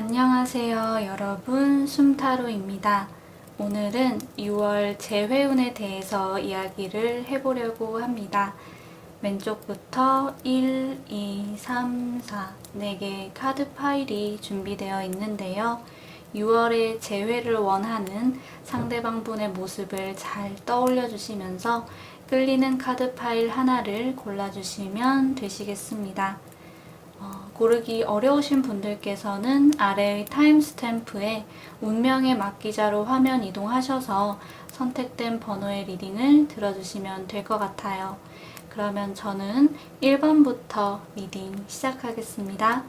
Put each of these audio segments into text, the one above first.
안녕하세요, 여러분. 숨타로입니다. 오늘은 6월 재회운에 대해서 이야기를 해보려고 합니다. 왼쪽부터 1, 2, 3, 4, 4개의 카드 파일이 준비되어 있는데요. 6월에 재회를 원하는 상대방 분의 모습을 잘 떠올려 주시면서 끌리는 카드 파일 하나를 골라주시면 되시겠습니다. 고르기 어려우신 분들께서는 아래의 타임스탬프에 운명의 막기자로 화면 이동하셔서 선택된 번호의 리딩을 들어주시면 될 것 같아요. 그러면 저는 1번부터 리딩 시작하겠습니다.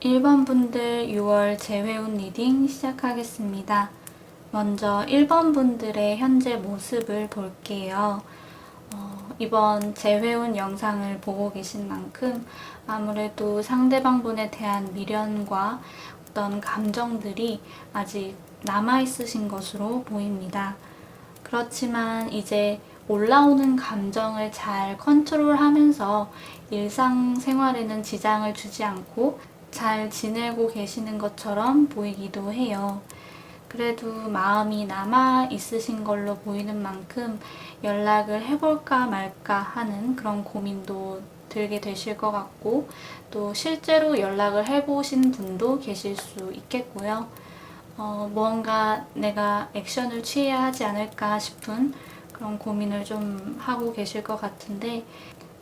(1번) 분들 6월 재회운 리딩 시작하겠습니다. 먼저 1번 분들의 현재 모습을 볼게요. 이번 재회운 영상을 보고 계신 만큼 아무래도 상대방 분에 대한 미련과 어떤 감정들이 아직 남아있으신 것으로 보입니다. 그렇지만 이제 올라오는 감정을 잘 컨트롤하면서 일상생활에는 지장을 주지 않고 잘 지내고 계시는 것처럼 보이기도 해요. 그래도 마음이 남아 있으신 걸로 보이는 만큼 연락을 해볼까 말까 하는 그런 고민도 들게 되실 것 같고, 또 실제로 연락을 해보신 분도 계실 수 있겠고요. 무언가 내가 액션을 취해야 하지 않을까 싶은 그런 고민을 좀 하고 계실 것 같은데,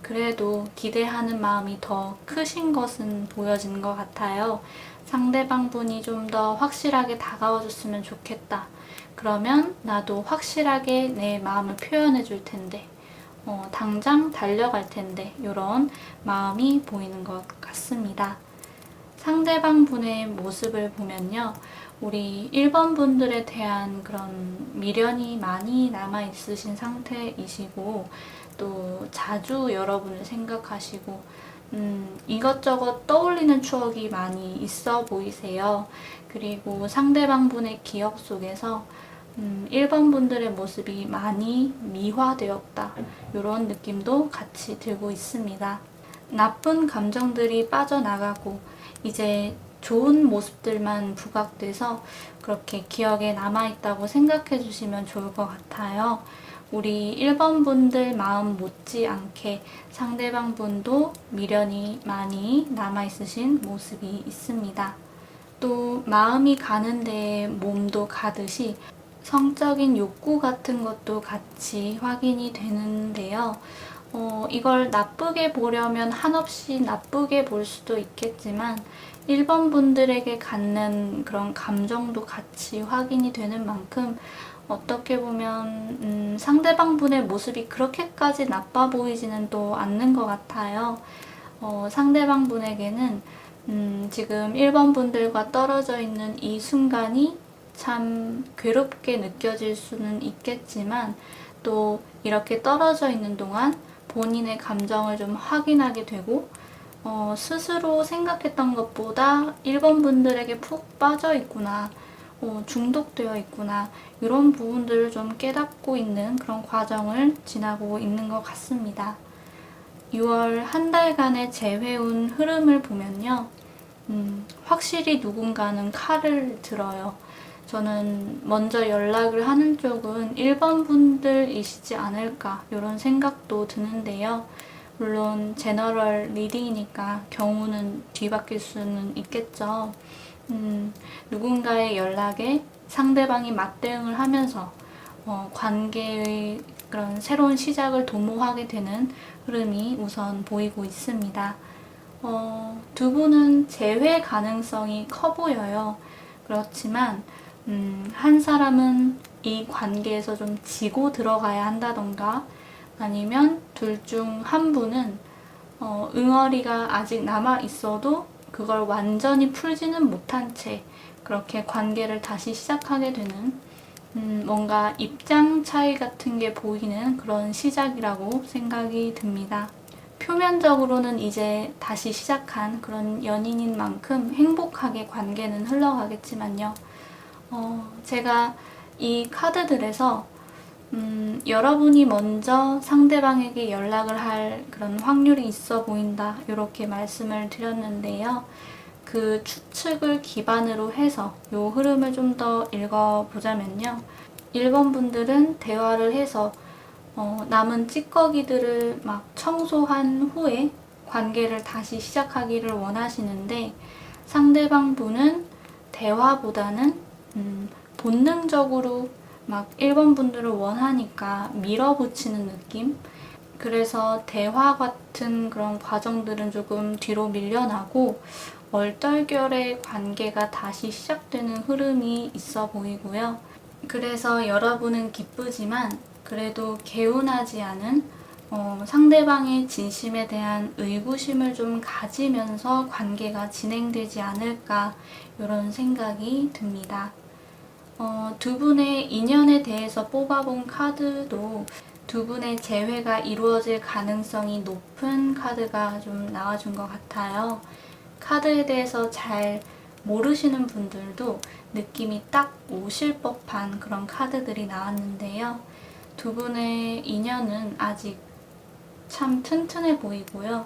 그래도 기대하는 마음이 더 크신 것은 보여지는 것 같아요. 상대방 분이 좀 더 확실하게 다가와 줬으면 좋겠다. 그러면 나도 확실하게 내 마음을 표현해 줄 텐데, 당장 달려갈 텐데, 이런 마음이 보이는 것 같습니다. 상대방 분의 모습을 보면요, 우리 1번 분들에 대한 그런 미련이 많이 남아 있으신 상태이시고, 또 자주 여러분을 생각하시고 이것저것 떠올리는 추억이 많이 있어 보이세요. 그리고 상대방 분의 기억 속에서 1번 분들의 모습이 많이 미화되었다. 이런 느낌도 같이 들고 있습니다. 나쁜 감정들이 빠져나가고 이제 좋은 모습들만 부각돼서 그렇게 기억에 남아있다고 생각해 주시면 좋을 것 같아요. 우리 1번 분들 마음 못지않게 상대방 분도 미련이 많이 남아있으신 모습이 있습니다. 또 마음이 가는 데에 몸도 가듯이 성적인 욕구 같은 것도 같이 확인이 되는데요. 이걸 나쁘게 보려면 한없이 나쁘게 볼 수도 있겠지만 1번 분들에게 갖는 그런 감정도 같이 확인이 되는 만큼 어떻게 보면 상대방 분의 모습이 그렇게까지 나빠 보이지는 또 않는 것 같아요. 상대방 분에게는 지금 1번 분들과 떨어져 있는 이 순간이 참 괴롭게 느껴질 수는 있겠지만, 또 이렇게 떨어져 있는 동안 본인의 감정을 좀 확인하게 되고, 스스로 생각했던 것보다 1번 분들에게 푹 빠져 있구나, 중독되어 있구나. 이런 부분들을 좀 깨닫고 있는 그런 과정을 지나고 있는 것 같습니다. 6월 한 달간의 재회운 흐름을 보면요. 확실히 누군가는 칼을 들어요. 저는 먼저 연락을 하는 쪽은 1번 분들이시지 않을까 이런 생각도 드는데요. 물론 제너럴 리딩이니까 경우는 뒤바뀔 수는 있겠죠. 누군가의 연락에 상대방이 맞대응을 하면서 관계의 그런 새로운 시작을 도모하게 되는 흐름이 우선 보이고 있습니다. 두 분은 재회 가능성이 커 보여요. 그렇지만 한 사람은 이 관계에서 좀 지고 들어가야 한다던가 아니면 둘 중 한 분은 응어리가 아직 남아 있어도 그걸 완전히 풀지는 못한 채 그렇게 관계를 다시 시작하게 되는 뭔가 입장 차이 같은 게 보이는 그런 시작이라고 생각이 듭니다. 표면적으로는 이제 다시 시작한 그런 연인인 만큼 행복하게 관계는 흘러가겠지만요. 제가 이 카드들에서 여러분이 먼저 상대방에게 연락을 할 그런 확률이 있어 보인다 이렇게 말씀을 드렸는데요. 그 추측을 기반으로 해서 이 흐름을 좀 더 읽어보자면요. 1번 분들은 대화를 해서 남은 찌꺼기들을 막 청소한 후에 관계를 다시 시작하기를 원하시는데 상대방 분은 대화보다는 본능적으로 막 1번 분들을 원하니까 밀어붙이는 느낌? 그래서 대화 같은 그런 과정들은 조금 뒤로 밀려나고 얼떨결에 관계가 다시 시작되는 흐름이 있어 보이고요. 그래서 여러분은 기쁘지만 그래도 개운하지 않은 상대방의 진심에 대한 의구심을 좀 가지면서 관계가 진행되지 않을까 이런 생각이 듭니다. 두 분의 인연에 대해서 뽑아본 카드도 두 분의 재회가 이루어질 가능성이 높은 카드가 좀 나와준 것 같아요. 카드에 대해서 잘 모르시는 분들도 느낌이 딱 오실 법한 그런 카드들이 나왔는데요. 두 분의 인연은 아직 참 튼튼해 보이고요.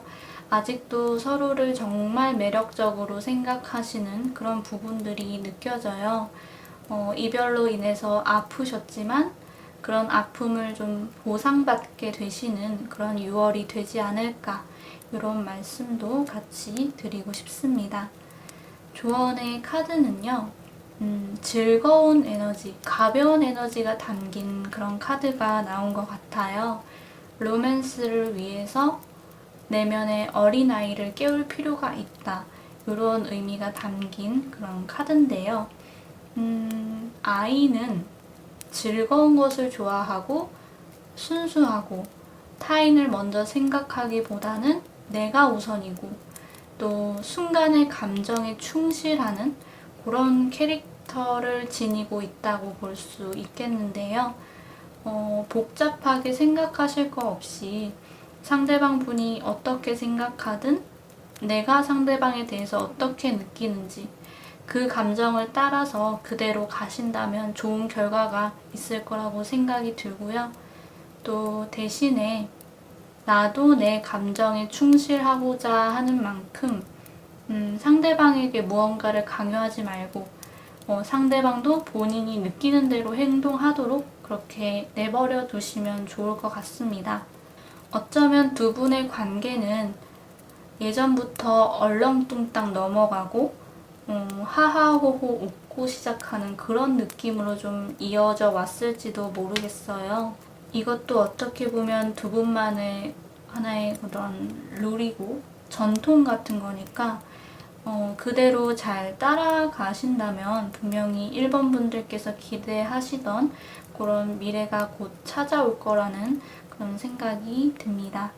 아직도 서로를 정말 매력적으로 생각하시는 그런 부분들이 느껴져요. 이별로 인해서 아프셨지만 그런 아픔을 좀 보상받게 되시는 그런 6월이 되지 않을까 이런 말씀도 같이 드리고 싶습니다. 조언의 카드는요. 즐거운 에너지, 가벼운 에너지가 담긴 그런 카드가 나온 것 같아요. 로맨스를 위해서 내면의 어린아이를 깨울 필요가 있다. 이런 의미가 담긴 그런 카드인데요. 아이는 즐거운 것을 좋아하고 순수하고 타인을 먼저 생각하기보다는 내가 우선이고 또 순간의 감정에 충실하는 그런 캐릭터를 지니고 있다고 볼 수 있겠는데요. 복잡하게 생각하실 거 없이 상대방 분이 어떻게 생각하든 내가 상대방에 대해서 어떻게 느끼는지 그 감정을 따라서 그대로 가신다면 좋은 결과가 있을 거라고 생각이 들고요. 또 대신에 나도 내 감정에 충실하고자 하는 만큼 상대방에게 무언가를 강요하지 말고 상대방도 본인이 느끼는 대로 행동하도록 그렇게 내버려 두시면 좋을 것 같습니다. 어쩌면 두 분의 관계는 예전부터 얼렁뚱땅 넘어가고 하하호호 웃고 시작하는 그런 느낌으로 좀 이어져 왔을지도 모르겠어요. 이것도 어떻게 보면 두 분만의 하나의 그런 룰이고 전통 같은 거니까 그대로 잘 따라가신다면 분명히 1번 분들께서 기대하시던 그런 미래가 곧 찾아올 거라는 그런 생각이 듭니다.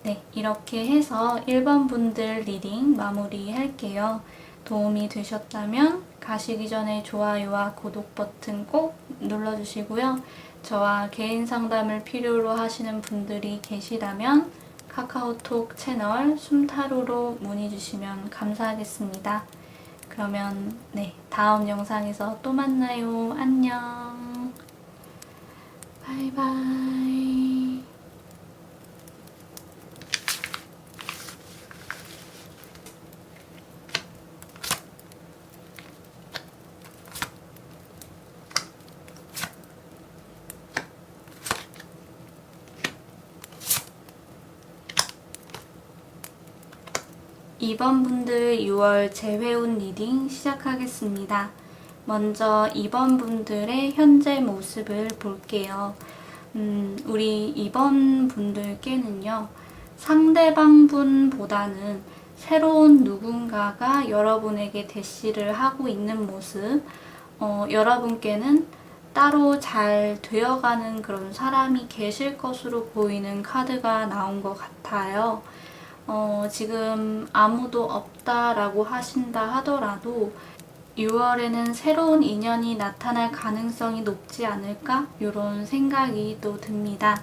네, 이렇게 해서 1번 분들 리딩 마무리 할게요. 도움이 되셨다면 가시기 전에 좋아요와 구독 버튼 꼭 눌러주시고요. 저와 개인 상담을 필요로 하시는 분들이 계시다면 카카오톡 채널 숨타로로 문의 주시면 감사하겠습니다. 그러면 네, 다음 영상에서 또 만나요. 안녕. 바이바이. 2번 분들 6월 재회운 리딩 시작하겠습니다. 먼저 2번 분들의 현재 모습을 볼게요. 우리 2번 분들께는요, 상대방 분보다는 새로운 누군가가 여러분에게 대시를 하고 있는 모습, 여러분께는 따로 잘 되어가는 그런 사람이 계실 것으로 보이는 카드가 나온 것 같아요. 지금 아무도 없다라고 하신다 하더라도 6월에는 새로운 인연이 나타날 가능성이 높지 않을까? 이런 생각이 또 듭니다.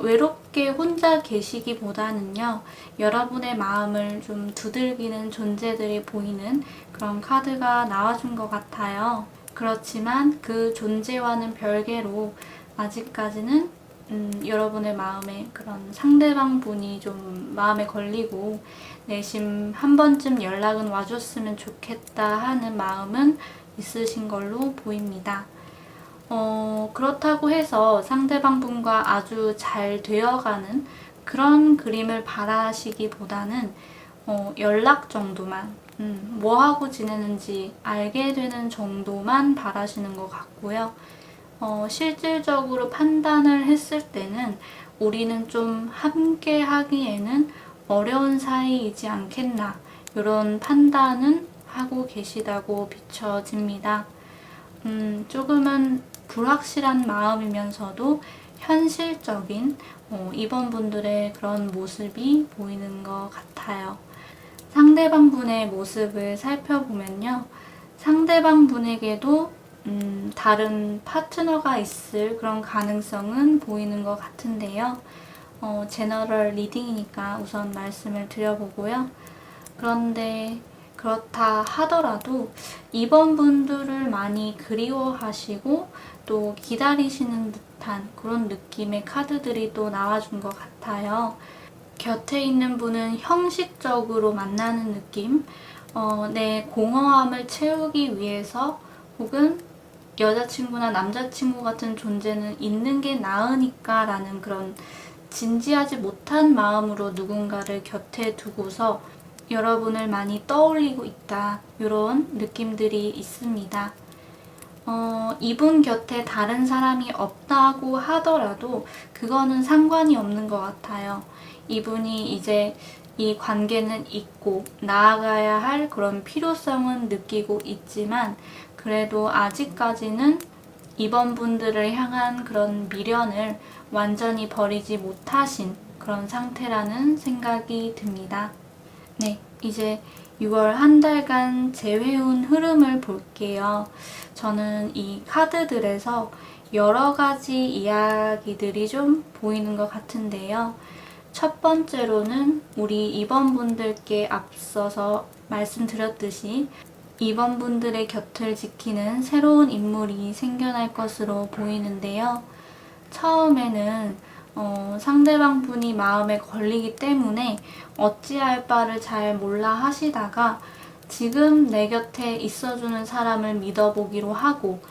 외롭게 혼자 계시기보다는요, 여러분의 마음을 좀 두들기는 존재들이 보이는 그런 카드가 나와준 것 같아요. 그렇지만 그 존재와는 별개로 아직까지는 여러분의 마음에 그런 상대방 분이 좀 마음에 걸리고 내심 한 번쯤 연락은 와줬으면 좋겠다 하는 마음은 있으신 걸로 보입니다. 그렇다고 해서 상대방 분과 아주 잘 되어가는 그런 그림을 바라시기보다는 연락 정도만, 뭐하고 지내는지 알게 되는 정도만 바라시는 것 같고요. 실질적으로 판단을 했을 때는 우리는 좀 함께 하기에는 어려운 사이이지 않겠나, 이런 판단은 하고 계시다고 비춰집니다. 조금은 불확실한 마음이면서도 현실적인 이번 분들의 그런 모습이 보이는 것 같아요. 상대방 분의 모습을 살펴보면요, 상대방 분에게도 다른 파트너가 있을 그런 가능성은 보이는 것 같은데요. 제너럴 리딩이니까 우선 말씀을 드려보고요. 그런데 그렇다 하더라도 이번 분들을 많이 그리워하시고 또 기다리시는 듯한 그런 느낌의 카드들이 또 나와준 것 같아요. 곁에 있는 분은 형식적으로 만나는 느낌, 내 공허함을 채우기 위해서 혹은 여자친구나 남자친구 같은 존재는 있는 게 나으니까 라는 그런 진지하지 못한 마음으로 누군가를 곁에 두고서 여러분을 많이 떠올리고 있다, 이런 느낌들이 있습니다. 이분 곁에 다른 사람이 없다고 하더라도 그거는 상관이 없는 것 같아요. 이분이 이제 이 관계는 있고 나아가야 할 그런 필요성은 느끼고 있지만 그래도 아직까지는 이번 분들을 향한 그런 미련을 완전히 버리지 못하신 그런 상태라는 생각이 듭니다. 네, 이제 6월 한 달간 재회운 흐름을 볼게요. 저는 이 카드들에서 여러 가지 이야기들이 좀 보이는 것 같은데요. 첫 번째로는 우리 2번 분들께 앞서서 말씀드렸듯이 2번 분들의 곁을 지키는 새로운 인물이 생겨날 것으로 보이는데요. 처음에는 상대방 분이 마음에 걸리기 때문에 어찌할 바를 잘 몰라 하시다가 지금 내 곁에 있어주는 사람을 믿어보기로 하고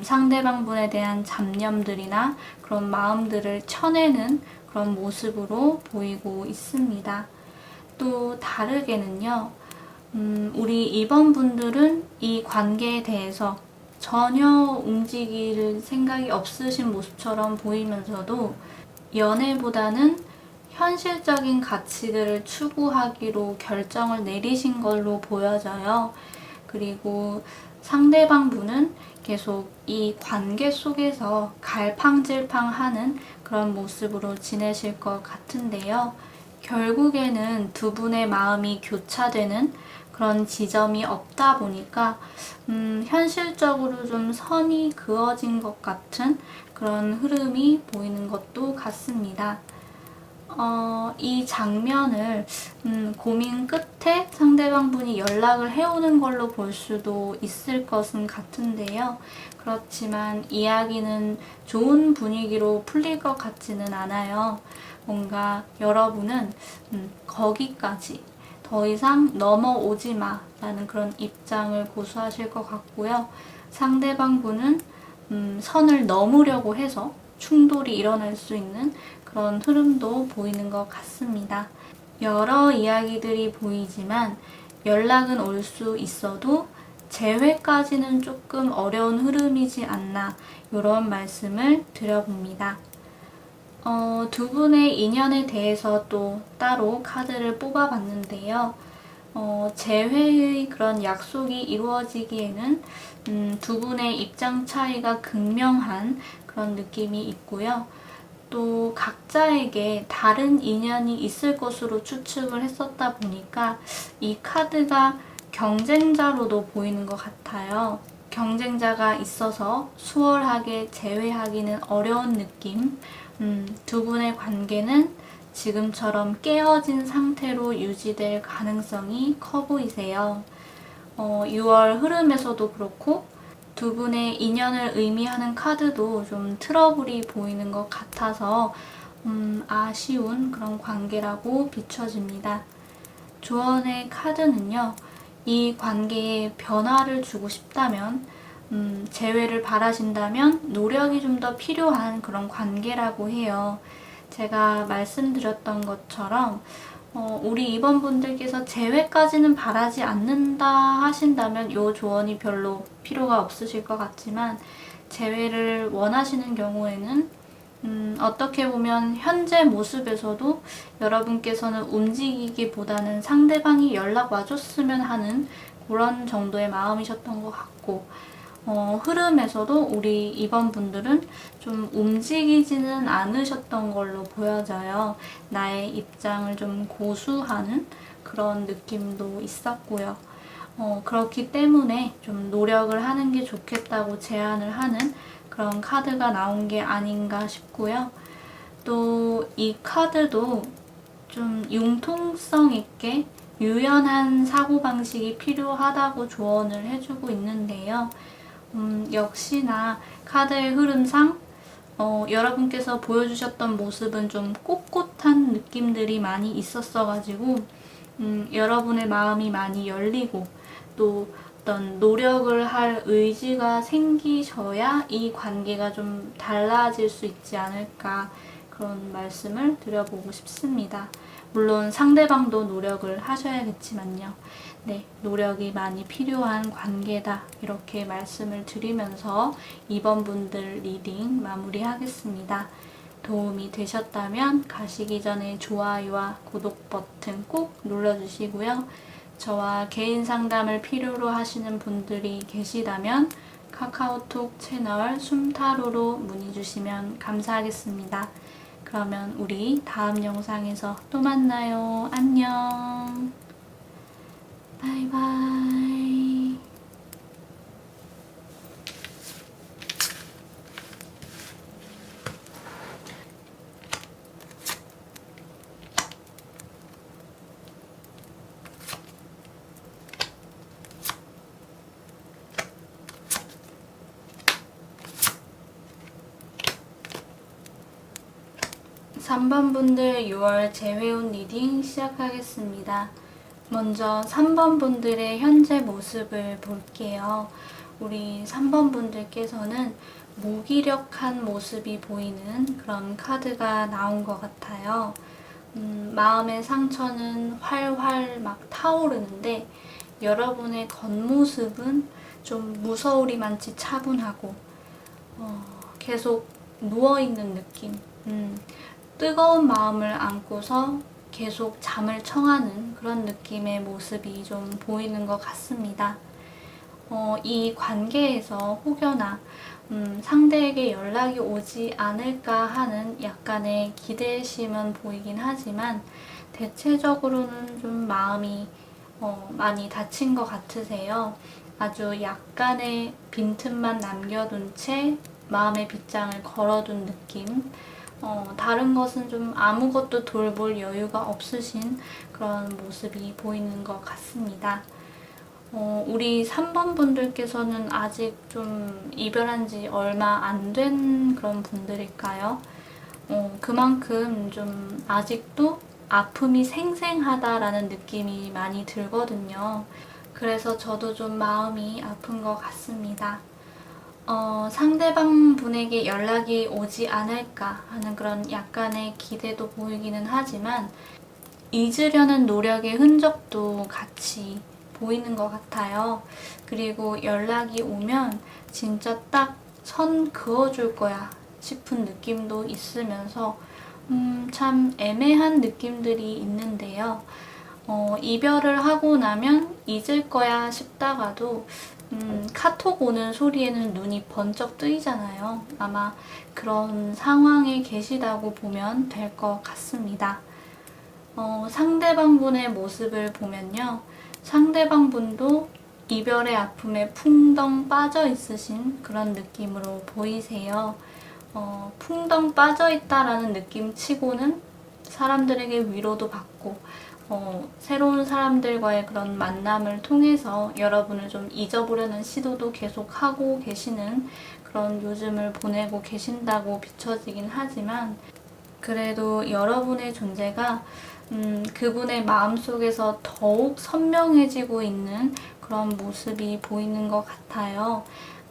상대방 분에 대한 잡념들이나 그런 마음들을 쳐내는 그런 모습으로 보이고 있습니다. 또 다르게는요, 우리 2번 분들은 이 관계에 대해서 전혀 움직일 생각이 없으신 모습처럼 보이면서도 연애보다는 현실적인 가치들을 추구하기로 결정을 내리신 걸로 보여져요. 그리고 상대방 분은 계속 이 관계 속에서 갈팡질팡하는 그런 모습으로 지내실 것 같은데요. 결국에는 두 분의 마음이 교차되는 그런 지점이 없다 보니까 현실적으로 좀 선이 그어진 것 같은 그런 흐름이 보이는 것도 같습니다. 이 장면을 고민 끝에 상대방 분이 연락을 해오는 걸로 볼 수도 있을 것은 같은데요. 그렇지만 이야기는 좋은 분위기로 풀릴 것 같지는 않아요. 뭔가 여러분은 거기까지 더 이상 넘어오지 마 라는 그런 입장을 고수하실 것 같고요. 상대방 분은 선을 넘으려고 해서 충돌이 일어날 수 있는 그런 흐름도 보이는 것 같습니다. 여러 이야기들이 보이지만 연락은 올 수 있어도 재회까지는 조금 어려운 흐름이지 않나 이런 말씀을 드려봅니다. 두 분의 인연에 대해서 또 따로 카드를 뽑아봤는데요. 재회의 그런 약속이 이루어지기에는 두 분의 입장 차이가 극명한 그런 느낌이 있고요. 또 각자에게 다른 인연이 있을 것으로 추측을 했었다 보니까 이 카드가 경쟁자로도 보이는 것 같아요. 경쟁자가 있어서 수월하게 재회하기는 어려운 느낌. 두 분의 관계는 지금처럼 깨어진 상태로 유지될 가능성이 커 보이세요. 6월 흐름에서도 그렇고 두 분의 인연을 의미하는 카드도 좀 트러블이 보이는 것 같아서 아쉬운 그런 관계라고 비춰집니다. 조언의 카드는요. 이 관계에 변화를 주고 싶다면 재회를 바라신다면 노력이 좀 더 필요한 그런 관계라고 해요. 제가 말씀드렸던 것처럼 우리 입원분들께서 재회까지는 바라지 않는다 하신다면 이 조언이 별로 필요가 없으실 것 같지만 재회를 원하시는 경우에는 어떻게 보면 현재 모습에서도 여러분께서는 움직이기보다는 상대방이 연락 와줬으면 하는 그런 정도의 마음이셨던 것 같고 흐름에서도 우리 입원분들은 좀 움직이지는 않으셨던 걸로 보여져요. 나의 입장을 좀 고수하는 그런 느낌도 있었고요. 그렇기 때문에 좀 노력을 하는 게 좋겠다고 제안을 하는 그런 카드가 나온 게 아닌가 싶고요. 또 이 카드도 좀 융통성 있게 유연한 사고방식이 필요하다고 조언을 해주고 있는데요. 역시나 카드의 흐름상 여러분께서 보여주셨던 모습은 좀 꼿꼿한 느낌들이 많이 있었어가지고 여러분의 마음이 많이 열리고 또 어떤 노력을 할 의지가 생기셔야 이 관계가 좀 달라질 수 있지 않을까 그런 말씀을 드려보고 싶습니다. 물론 상대방도 노력을 하셔야겠지만요. 네, 노력이 많이 필요한 관계다 이렇게 말씀을 드리면서 이번 분들 리딩 마무리하겠습니다. 도움이 되셨다면 가시기 전에 좋아요와 구독 버튼 꼭 눌러주시고요. 저와 개인 상담을 필요로 하시는 분들이 계시다면 카카오톡 채널 숨타로로 문의 주시면 감사하겠습니다. 그러면 우리 다음 영상에서 또 만나요. 안녕. 바이바이. 3번 분들 6월 재회운 리딩 시작하겠습니다. 먼저 3번 분들의 현재 모습을 볼게요. 우리 3번 분들께서는 무기력한 모습이 보이는 그런 카드가 나온 것 같아요. 마음의 상처는 활활 막 타오르는데 여러분의 겉모습은 좀 무서울이만치 차분하고 계속 누워있는 느낌. 뜨거운 마음을 안고서 계속 잠을 청하는 그런 느낌의 모습이 좀 보이는 것 같습니다. 이 관계에서 혹여나 상대에게 연락이 오지 않을까 하는 약간의 기대심은 보이긴 하지만 대체적으로는 좀 마음이 많이 다친 것 같으세요. 아주 약간의 빈틈만 남겨둔 채 마음의 빗장을 걸어둔 느낌. 다른 것은 좀 아무것도 돌볼 여유가 없으신 그런 모습이 보이는 것 같습니다. 우리 3번 분들께서는 아직 좀 이별한 지 얼마 안 된 그런 분들일까요? 그만큼 좀 아직도 아픔이 생생하다라는 느낌이 많이 들거든요. 그래서 저도 좀 마음이 아픈 것 같습니다. 상대방 분에게 연락이 오지 않을까 하는 그런 약간의 기대도 보이기는 하지만 잊으려는 노력의 흔적도 같이 보이는 것 같아요. 그리고 연락이 오면 진짜 딱 선 그어줄 거야 싶은 느낌도 있으면서 참 애매한 느낌들이 있는데요. 이별을 하고 나면 잊을 거야 싶다가도 카톡 오는 소리에는 눈이 번쩍 뜨이잖아요. 아마 그런 상황에 계시다고 보면 될 것 같습니다. 상대방 분의 모습을 보면요. 상대방 분도 이별의 아픔에 풍덩 빠져 있으신 그런 느낌으로 보이세요. 풍덩 빠져 있다라는 느낌 치고는 사람들에게 위로도 받고, 새로운 사람들과의 그런 만남을 통해서 여러분을 좀 잊어보려는 시도도 계속 하고 계시는 그런 요즘을 보내고 계신다고 비춰지긴 하지만, 그래도 여러분의 존재가 그분의 마음속에서 더욱 선명해지고 있는 그런 모습이 보이는 것 같아요.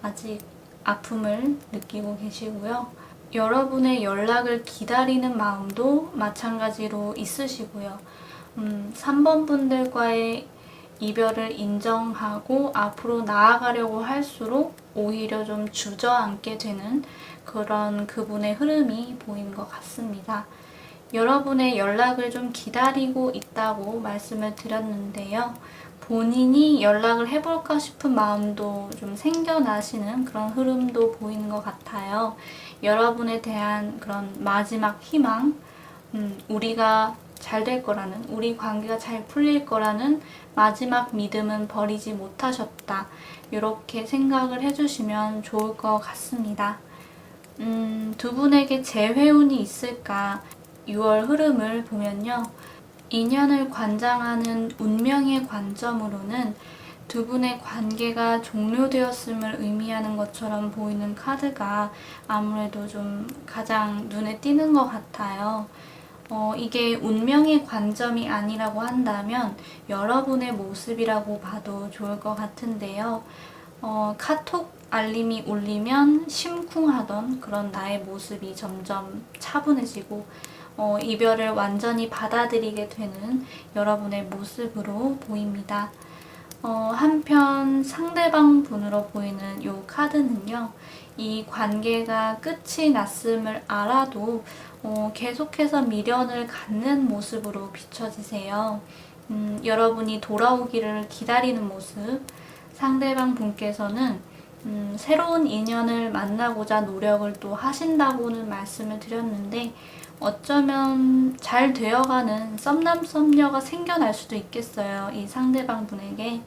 아직 아픔을 느끼고 계시고요. 여러분의 연락을 기다리는 마음도 마찬가지로 있으시고요. 3번 분들과의 이별을 인정하고 앞으로 나아가려고 할수록 오히려 좀 주저앉게 되는 그런 그분의 흐름이 보이는 것 같습니다. 여러분의 연락을 좀 기다리고 있다고 말씀을 드렸는데요. 본인이 연락을 해볼까 싶은 마음도 좀 생겨나시는 그런 흐름도 보이는 것 같아요. 여러분에 대한 그런 마지막 희망, 우리가 잘 될 거라는, 우리 관계가 잘 풀릴 거라는 마지막 믿음은 버리지 못하셨다. 이렇게 생각을 해주시면 좋을 것 같습니다. 두 분에게 재회운이 있을까? 6월 흐름을 보면요. 인연을 관장하는 운명의 관점으로는 두 분의 관계가 종료되었음을 의미하는 것처럼 보이는 카드가 아무래도 좀 가장 눈에 띄는 것 같아요. 이게 운명의 관점이 아니라고 한다면 여러분의 모습이라고 봐도 좋을 것 같은데요. 카톡 알림이 울리면 심쿵하던 그런 나의 모습이 점점 차분해지고 이별을 완전히 받아들이게 되는 여러분의 모습으로 보입니다. 한편 상대방 분으로 보이는 이 카드는요. 이 관계가 끝이 났음을 알아도 계속해서 미련을 갖는 모습으로 비춰지세요. 여러분이 돌아오기를 기다리는 모습, 상대방 분께서는 새로운 인연을 만나고자 노력을 또 하신다고는 말씀을 드렸는데 어쩌면 잘 되어가는 썸남 썸녀가 생겨날 수도 있겠어요. 이 상대방 분에게.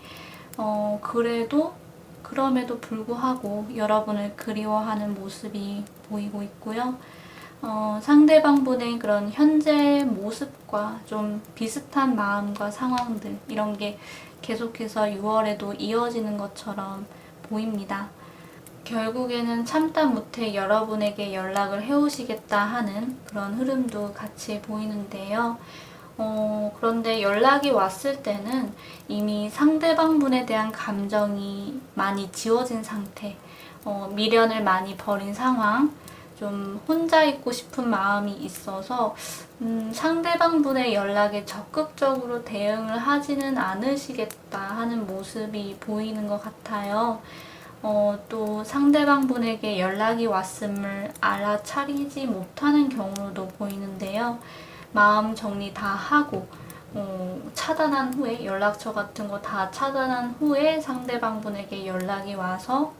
그럼에도 불구하고 여러분을 그리워하는 모습이 보이고 있고요. 상대방 분의 그런 현재 모습과 좀 비슷한 마음과 상황들, 이런 게 계속해서 6월에도 이어지는 것처럼 보입니다. 결국에는 참다 못해 여러분에게 연락을 해오시겠다 하는 그런 흐름도 같이 보이는데요. 그런데 연락이 왔을 때는 이미 상대방 분에 대한 감정이 많이 지워진 상태, 미련을 많이 버린 상황, 좀 혼자 있고 싶은 마음이 있어서 상대방 분의 연락에 적극적으로 대응을 하지는 않으시겠다 하는 모습이 보이는 것 같아요. 또 상대방 분에게 연락이 왔음을 알아차리지 못하는 경우도 보이는데요. 마음 정리 다 하고 차단한 후에 연락처 같은 거 다 차단한 후에 상대방 분에게 연락이 와서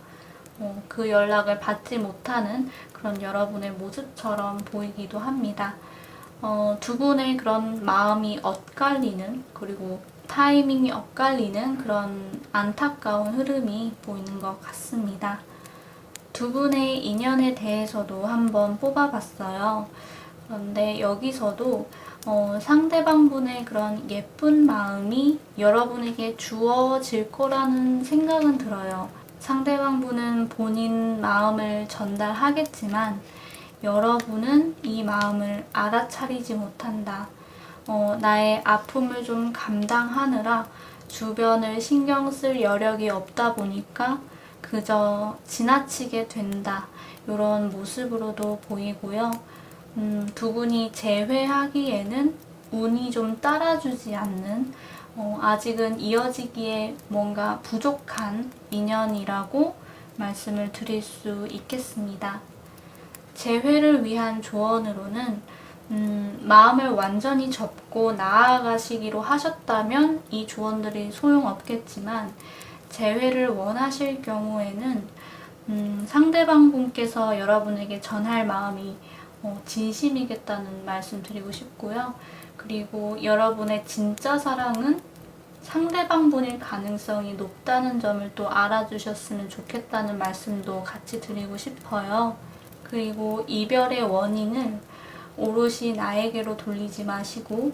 그 연락을 받지 못하는 그런 여러분의 모습처럼 보이기도 합니다. 두 분의 그런 마음이 엇갈리는, 그리고 타이밍이 엇갈리는 그런 안타까운 흐름이 보이는 것 같습니다. 두 분의 인연에 대해서도 한번 뽑아봤어요. 그런데 여기서도 상대방분의 그런 예쁜 마음이 여러분에게 주어질 거라는 생각은 들어요. 상대방분은 본인 마음을 전달하겠지만 여러분은 이 마음을 알아차리지 못한다. 나의 아픔을 좀 감당하느라 주변을 신경 쓸 여력이 없다 보니까 그저 지나치게 된다. 이런 모습으로도 보이고요. 두 분이 재회하기에는 운이 좀 따라주지 않는 아직은 이어지기에 뭔가 부족한 인연이라고 말씀을 드릴 수 있겠습니다. 재회를 위한 조언으로는 마음을 완전히 접고 나아가시기로 하셨다면 이 조언들이 소용없겠지만 재회를 원하실 경우에는 상대방 분께서 여러분에게 전할 마음이 진심이겠다는 말씀 드리고 싶고요. 그리고 여러분의 진짜 사랑은 상대방 분일 가능성이 높다는 점을 또 알아주셨으면 좋겠다는 말씀도 같이 드리고 싶어요. 그리고 이별의 원인을 오롯이 나에게로 돌리지 마시고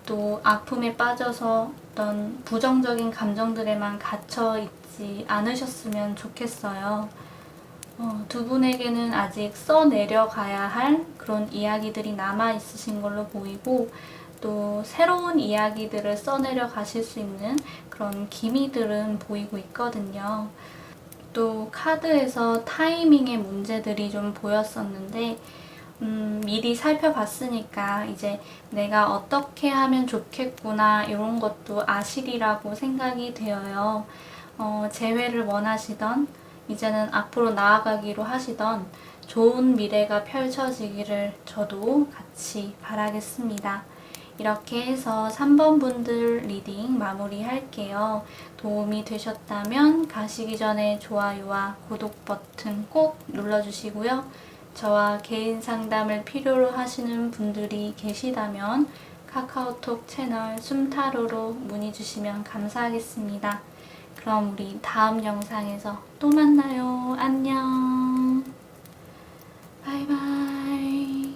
또 아픔에 빠져서 어떤 부정적인 감정들에만 갇혀 있지 않으셨으면 좋겠어요. 두 분에게는 아직 써내려가야 할 그런 이야기들이 남아 있으신 걸로 보이고 또 새로운 이야기들을 써내려 가실 수 있는 그런 기미들은 보이고 있거든요. 또 카드에서 타이밍의 문제들이 좀 보였었는데 미리 살펴봤으니까 이제 내가 어떻게 하면 좋겠구나 이런 것도 아시리라고 생각이 되어요. 재회를 원하시던 이제는 앞으로 나아가기로 하시던 좋은 미래가 펼쳐지기를 저도 같이 바라겠습니다. 이렇게 해서 3번 분들 리딩 마무리할게요. 도움이 되셨다면 가시기 전에 좋아요와 구독 버튼 꼭 눌러주시고요. 저와 개인 상담을 필요로 하시는 분들이 계시다면 카카오톡 채널 숨타로로 문의 주시면 감사하겠습니다. 그럼 우리 다음 영상에서 또 만나요. 안녕. 바이바이.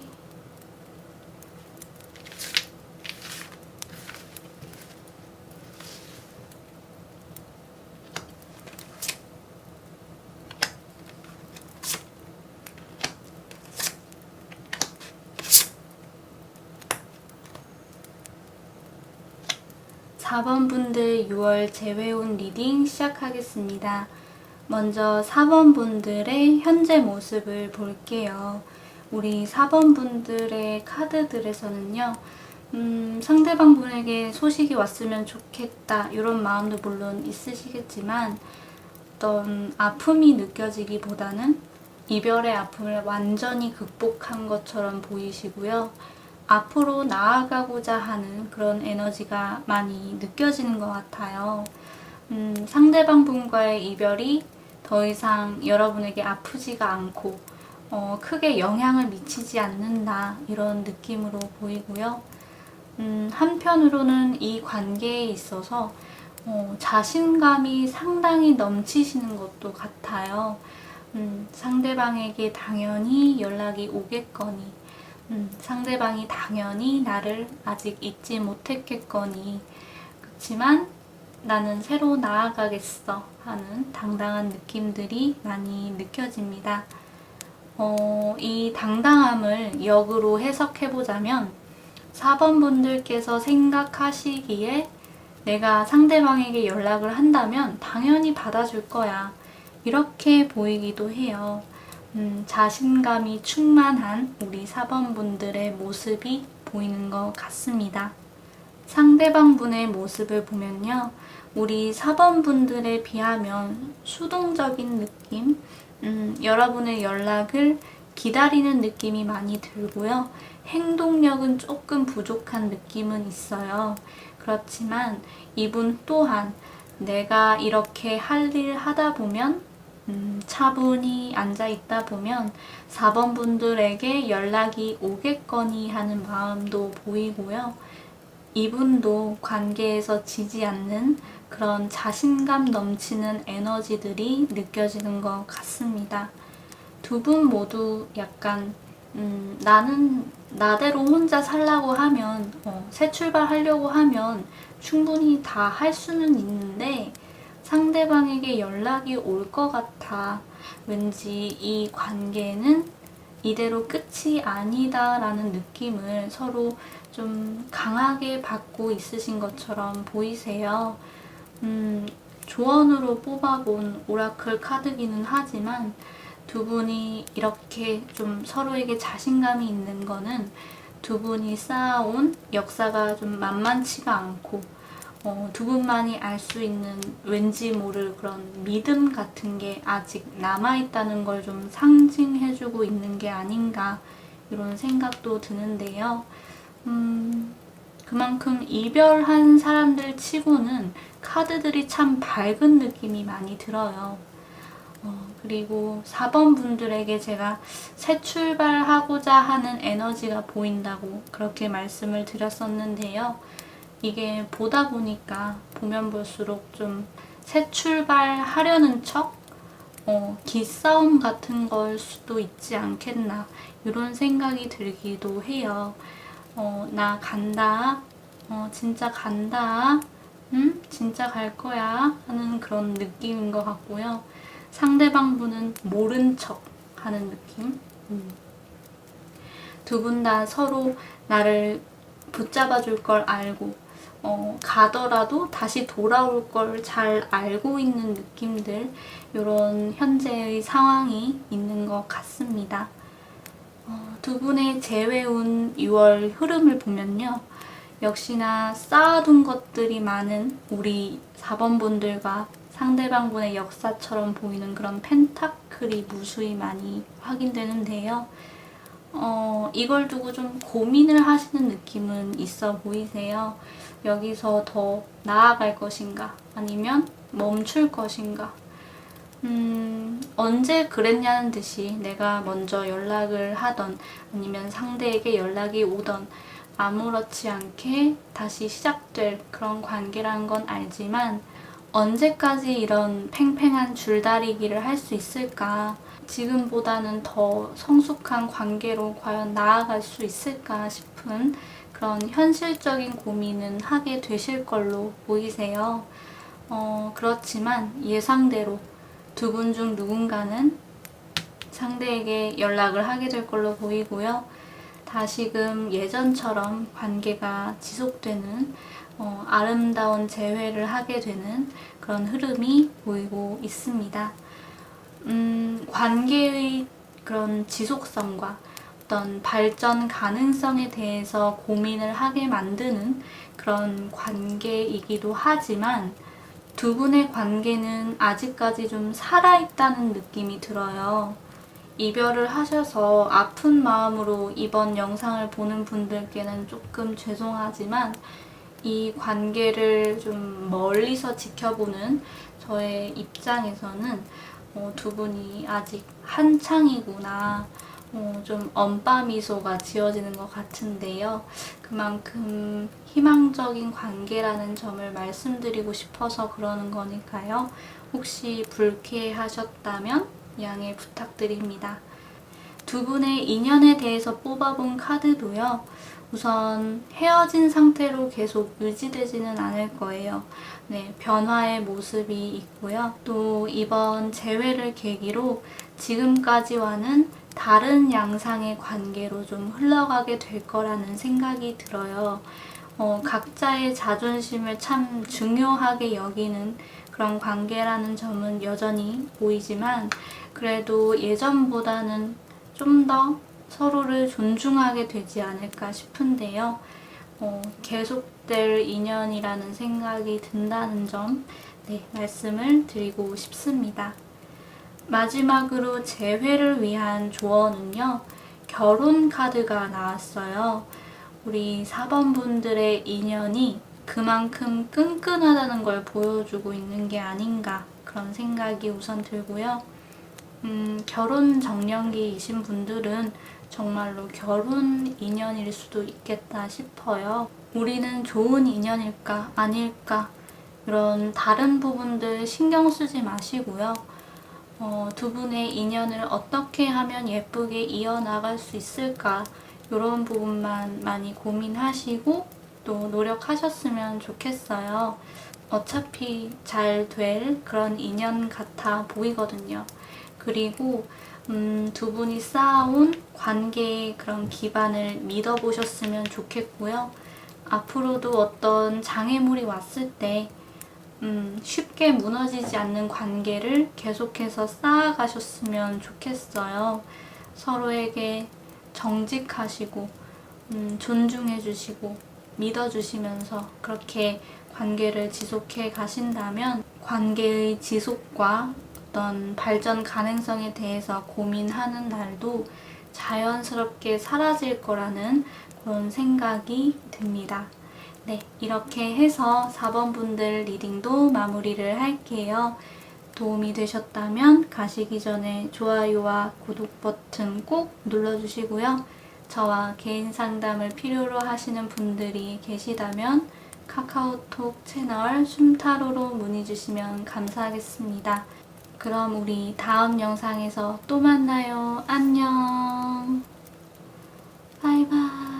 4번 분들 6월 재회운 리딩 시작하겠습니다. 먼저 4번 분들의 현재 모습을 볼게요. 우리 4번 분들의 카드들에서는요. 상대방 분에게 소식이 왔으면 좋겠다 이런 마음도 물론 있으시겠지만 어떤 아픔이 느껴지기보다는 이별의 아픔을 완전히 극복한 것처럼 보이시고요. 앞으로 나아가고자 하는 그런 에너지가 많이 느껴지는 것 같아요. 상대방 분과의 이별이 더 이상 여러분에게 아프지가 않고 크게 영향을 미치지 않는다 이런 느낌으로 보이고요. 한편으로는 이 관계에 있어서 자신감이 상당히 넘치시는 것도 같아요. 상대방에게 당연히 연락이 오겠거니 상대방이 당연히 나를 아직 잊지 못했겠거니 그렇지만 나는 새로 나아가겠어 하는 당당한 느낌들이 많이 느껴집니다. 이 당당함을 역으로 해석해보자면 4번 분들께서 생각하시기에 내가 상대방에게 연락을 한다면 당연히 받아줄 거야 이렇게 보이기도 해요. 자신감이 충만한 우리 4번 분들의 모습이 보이는 것 같습니다. 상대방 분의 모습을 보면요. 우리 4번 분들에 비하면 수동적인 느낌, 여러분의 연락을 기다리는 느낌이 많이 들고요. 행동력은 조금 부족한 느낌은 있어요. 그렇지만 이분 또한 내가 이렇게 할 일 하다 보면 차분히 앉아 있다 보면 4번 분들에게 연락이 오겠거니 하는 마음도 보이고요. 이분도 관계에서 지지 않는 그런 자신감 넘치는 에너지들이 느껴지는 것 같습니다. 두 분 모두 약간 나는 나대로 혼자 살라고 하면 새 출발하려고 하면 충분히 다 할 수는 있는데 상대방에게 연락이 올 것 같아. 왠지 이 관계는 이대로 끝이 아니다라는 느낌을 서로 좀 강하게 받고 있으신 것처럼 보이세요. 조언으로 뽑아본 오라클 카드기는 하지만 두 분이 이렇게 좀 서로에게 자신감이 있는 거는 두 분이 쌓아온 역사가 좀 만만치가 않고 두 분만이 알 수 있는 왠지 모를 그런 믿음 같은 게 아직 남아있다는 걸 좀 상징해주고 있는 게 아닌가 이런 생각도 드는데요. 그만큼 이별한 사람들 치고는 카드들이 참 밝은 느낌이 많이 들어요. 그리고 4번 분들에게 제가 새 출발하고자 하는 에너지가 보인다고 그렇게 말씀을 드렸었는데요. 이게 보다 보니까 보면 볼수록 좀 새 출발하려는 척? 기싸움 같은 걸 수도 있지 않겠나 이런 생각이 들기도 해요. 나 간다. 진짜 간다. 응? 진짜 갈 거야. 하는 그런 느낌인 것 같고요. 상대방 분은 모른 척 하는 느낌. 두 분 다 서로 나를 붙잡아 줄 걸 알고 가더라도 다시 돌아올 걸 잘 알고 있는 느낌들, 이런 현재의 상황이 있는 것 같습니다. 두 분의 재회운 6월 흐름을 보면요. 역시나 쌓아둔 것들이 많은 우리 4번 분들과 상대방 분의 역사처럼 보이는 그런 펜타클이 무수히 많이 확인되는데요. 이걸 두고 좀 고민을 하시는 느낌은 있어 보이세요. 여기서 더 나아갈 것인가 아니면 멈출 것인가. 언제 그랬냐는 듯이 내가 먼저 연락을 하던 아니면 상대에게 연락이 오던 아무렇지 않게 다시 시작될 그런 관계라는 건 알지만 언제까지 이런 팽팽한 줄다리기를 할 수 있을까? 지금보다는 더 성숙한 관계로 과연 나아갈 수 있을까 싶은 그런 현실적인 고민은 하게 되실 걸로 보이세요. 그렇지만 예상대로 두 분 중 누군가는 상대에게 연락을 하게 될 걸로 보이고요. 다시금 예전처럼 관계가 지속되는 아름다운 재회를 하게 되는 그런 흐름이 보이고 있습니다. 관계의 그런 지속성과 어떤 발전 가능성에 대해서 고민을 하게 만드는 그런 관계이기도 하지만 두 분의 관계는 아직까지 좀 살아있다는 느낌이 들어요. 이별을 하셔서 아픈 마음으로 이번 영상을 보는 분들께는 조금 죄송하지만 이 관계를 좀 멀리서 지켜보는 저의 입장에서는 두 분이 아직 한창이구나. 좀 언빠미소가 지어지는 것 같은데요. 그만큼 희망적인 관계라는 점을 말씀드리고 싶어서 그러는 거니까요. 혹시 불쾌하셨다면 양해 부탁드립니다. 두 분의 인연에 대해서 뽑아본 카드도요. 우선 헤어진 상태로 계속 유지되지는 않을 거예요. 네, 변화의 모습이 있고요. 또 이번 재회를 계기로 지금까지와는 다른 양상의 관계로 좀 흘러가게 될 거라는 생각이 들어요. 각자의 자존심을 참 중요하게 여기는 그런 관계라는 점은 여전히 보이지만 그래도 예전보다는 좀 더 서로를 존중하게 되지 않을까 싶은데요. 계속될 인연이라는 생각이 든다는 점, 네, 말씀을 드리고 싶습니다. 마지막으로 재회를 위한 조언은요. 결혼 카드가 나왔어요. 우리 4번 분들의 인연이 그만큼 끈끈하다는 걸 보여주고 있는 게 아닌가 그런 생각이 우선 들고요. 결혼 정년기이신 분들은 정말로 결혼 인연일 수도 있겠다 싶어요. 우리는 좋은 인연일까 아닐까 이런 다른 부분들 신경 쓰지 마시고요. 두 분의 인연을 어떻게 하면 예쁘게 이어나갈 수 있을까? 이런 부분만 많이 고민하시고 또 노력하셨으면 좋겠어요. 어차피 잘 될 그런 인연 같아 보이거든요. 그리고 두 분이 쌓아온 관계의 그런 기반을 믿어보셨으면 좋겠고요. 앞으로도 어떤 장애물이 왔을 때 쉽게 무너지지 않는 관계를 계속해서 쌓아가셨으면 좋겠어요. 서로에게 정직하시고 존중해주시고 믿어주시면서 그렇게 관계를 지속해 가신다면 관계의 지속과 어떤 발전 가능성에 대해서 고민하는 날도 자연스럽게 사라질 거라는 그런 생각이 듭니다. 네, 이렇게 해서 4번 분들 리딩도 마무리를 할게요. 도움이 되셨다면 가시기 전에 좋아요와 구독 버튼 꼭 눌러주시고요. 저와 개인 상담을 필요로 하시는 분들이 계시다면 카카오톡 채널 춤타로로 문의 주시면 감사하겠습니다. 그럼 우리 다음 영상에서 또 만나요. 안녕. 바이바이.